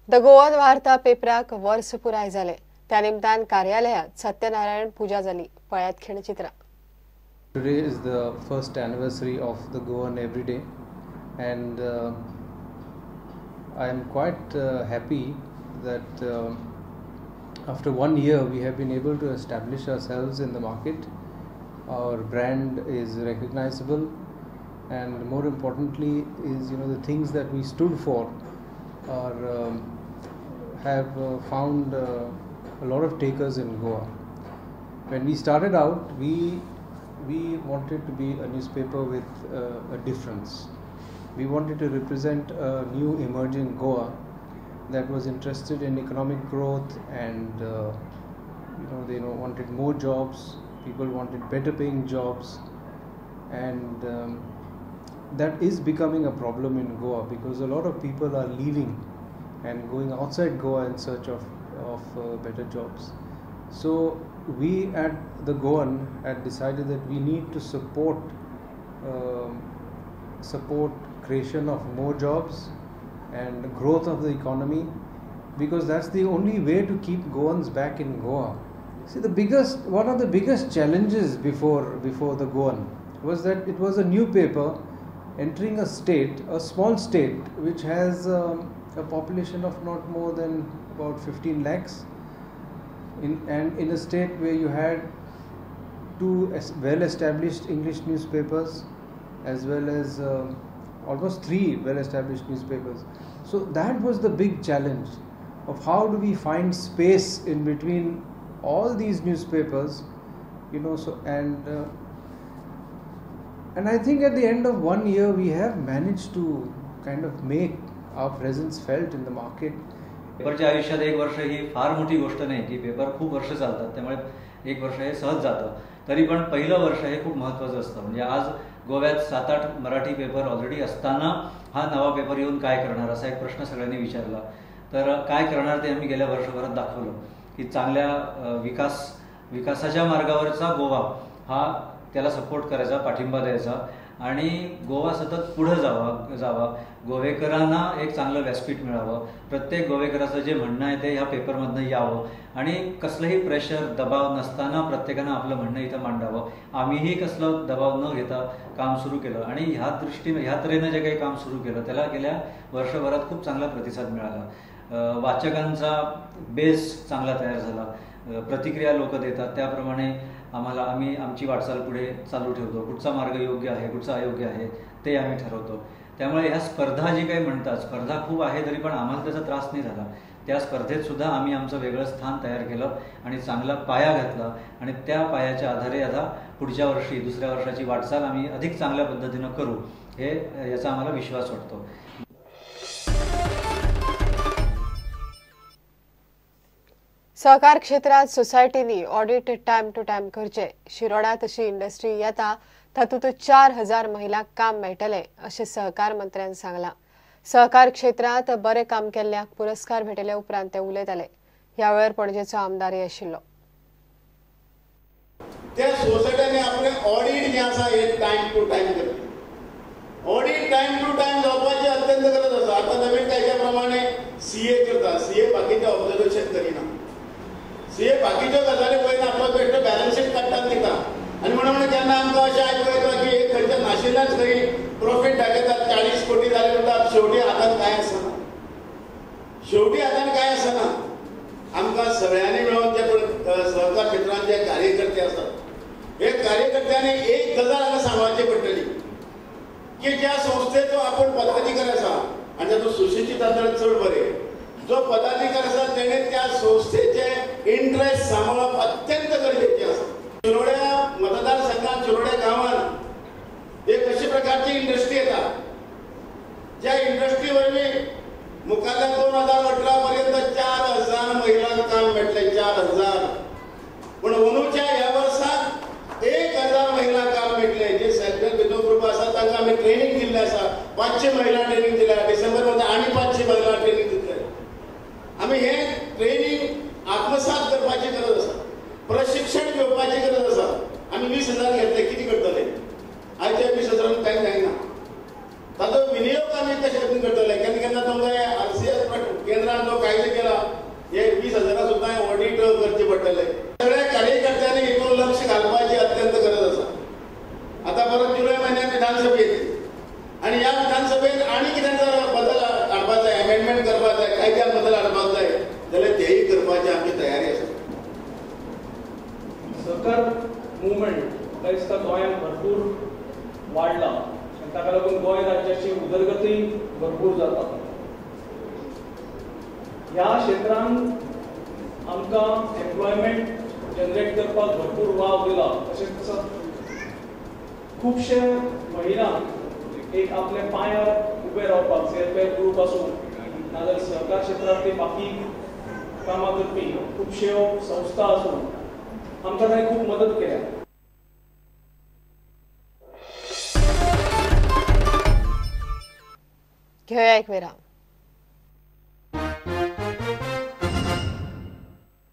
The Goan वार्ता पेपराक वर्स पुराय जाले। त्या निमतान कार्यालयात सत्यनारायण पूजा जाली। पळयात खिणचित्रां। Today is the first anniversary of the Goan Everyday, and I am quite happy that after 1 year we have been able to establish ourselves in the market. Our brand is recognizable, and more importantly is the things that we stood for are have found a lot of takers in Goa. When we started out, we wanted to be a newspaper with a difference. We wanted to represent a new emerging Goa that was interested in economic growth, and they wanted more jobs. People wanted better paying jobs, and that is becoming a problem in Goa because a lot of people are leaving and going outside Goa in search of better jobs. So we at the Goan had decided that we need to support creation of more jobs and growth of the economy, because that's the only way to keep Goans back in Goa. See, one of the biggest challenges before the Goan was that it was a new paper entering a small state which has a population of not more than about 15 lakhs. And in a state where you had 2 well-established English newspapers as well as almost 3 well-established newspapers. So that was the big challenge of how do we find space in between all these newspapers, and I think at the end of 1 year we have managed to kind of make our presence felt in the market. पेपरच्या आयुष्यात 1 वर्ष ही फार मोठी गोष्ट नाही की paper खूप वर्ष चालतात, त्यामुळे 1 वर्ष हे सहज जातं. तरी पण पहिलं वर्ष हे खूप महत्त्वाचं असतं. म्हणजे आज गोव्यात 7-8 मराठी पेपर ऑलरेडी असताना हा नवा पेपर येऊन काय करणार असा एक प्रश्न सगळ्यांनी विचारला. तर काय करणार ते आम्ही गेल्या वर्षभरात दाखवलं की चांगल्या विकासाच्या मार्गावरचा गोवा हा त्याला सपोर्ट करायचा, पाठिंबा द्यायचा आणि गोवा सतत पुढे जावा. गोवेकरांना एक चांगलं व्यासपीठ मिळावं. प्रत्येक गोवेकराचं जे म्हणणं आहे ते ह्या पेपरमधनं यावं आणि कसलंही प्रेशर दबाव नसताना प्रत्येकानं आपलं म्हणणं इथं मांडावं. आम्हीही कसलं दबाव न घेता काम सुरू केलं आणि ह्या तऱ्हेनं जे काही काम सुरू केलं त्याला गेल्या वर्षभरात खूप चांगला प्रतिसाद मिळाला. वाचकांचा बेस चांगला तयार झाला. प्रतिक्रिया लोक देतात त्याप्रमाणे आम्ही आमची वाटचाल पुढे चालू ठेवतो. कुठचा मार्ग योग्य आहे, कुठचा अयोग्य आहे ते आम्ही ठरवतो. त्यामुळे ह्या स्पर्धा जी काही म्हणतात, स्पर्धा खूप आहे तरी पण आम्हाला त्याचा त्रास नाही झाला. त्या स्पर्धेत सुद्धा आम्ही आमचं वेगळं स्थान तयार केलं आणि चांगला पाया घातला आणि त्या पायाच्या आधारे आता पुढच्या वर्षी 2ऱ्या वर्षाची वाटचाल आम्ही अधिक चांगल्या पद्धतीनं करू याचा आम्हाला विश्वास वाटतो. सहकार क्षेत्रात सोसायटीनी ऑडिट टाइम टू टाइम करचे. शिरोड्यात अशी इंडस्ट्री येता तातूंत 4000 महिलांक काम मेळटले अशें सहकार मंत्र्यान सांगलां. सहकार क्षेत्रात बरें काम केल्ल्यांक पुरस्कार भेटले उपरांत ते उलयताले. ह्या वेळार पणजेचो आमदारय आशिल्लो. त्या सोसायटीने आपले ऑडिट जे आसा हे टाइम टू टाइम करता. ऑडिट टाइम टू टाइम जावपाची अत्यंत गरज आसा. आता नवीन कायद्या प्रमाणे सीए करता. सीए बाकीचे ऑब्झर्वेशन करिना. सीए बाकीच्यो गजाली पळयना, आपलो बेश्टो बॅलन्स शीट काडटात दिता आनी म्हणून केन्ना आमकां अशें आयकूं येता की एक खंयच्या नाशिल्ल्याच खंय प्रॉफीट दाखयतात 40 कोटी जाले म्हणटात, शेवटी हातांत कांय आसना. शेवटी हातांत कांय आसना. आमकां सगळ्यांनी मेळून जे सहकार क्षेत्रांत जे कार्यकर्ते आसात हे कार्यकर्त्यांनी एक गजाल हांगा सांगपाची पडटली की ज्या संस्थेचो आपूण पदाधिकारी आसा आनी तातूंत सुशिक्षीत आसल्यार चड बरें. जो पदाधिकारी आसा तेणे त्या संस्थेचे इंटरेस्ट सांबाळप अत्यंत गरजेचे आसा. चिरोड्या मतदारसंघात चिरोड्या गांवांत एक अशी प्रकारची इंडस्ट्री येता ज्या इंडस्ट्री वरवीं मुखाल्ल्या 2018 पर्यंत 4000 महिलांक काम मेळटलें. 4000. पूण अंदूच्या ह्या वर्साक 1000 महिलांक काम मेळटलें. जे सेल्फ हेल्प ग्रुप आसा तांकां आमी ट्रेनिंग दिल्लें आसा. 500 महिला ट्रेनिंग दिल्या. डिसेंबर मध्ये आनी 500 महिला ट्रेनिंग दितले. आमी हे ट्रेनिंग आत्मसात करपाची गरज आसा. प्रशिक्षण घेवपाची गरज आसा. आमी 20,000 घेतले, किती करतले? आयच्या 20,000 कांय जायना. ताचो विनियोग आमी कशे करतले? केन्ना केन्ना तुमकां आरसीएस केंद्रान जो आणि ह्या विधानसभेत आणि कितें बदल हाडपाक जाय, अमेंडमेंट करपाक जाय, कायद्यात बदल हाडपाक जाय जाल्यार तेही करपाची आमची तयारी आसा. सहकार मुवमेंट आयज गोंयांत भरपूर वाडला आनी ताका लागून गोंय राज्याची उदरगती भरपूर जाता. ह्या क्षेत्रांत आमकां एम्प्लॉयमेंट जनरेट करपाक भरपूर वाव दिला. तशेंच खुबशे महिलांक एक आपल्या पांयार उबे रावपाक सेल्फ हेल्प ग्रूप आसूं नाजाल्यार सहकार क्षेत्रांतली बाकी कामां करपी खुबश्यो संस्था आसूं आमकां ताणें खूब मदत केल्या. घेऊया एक विराम.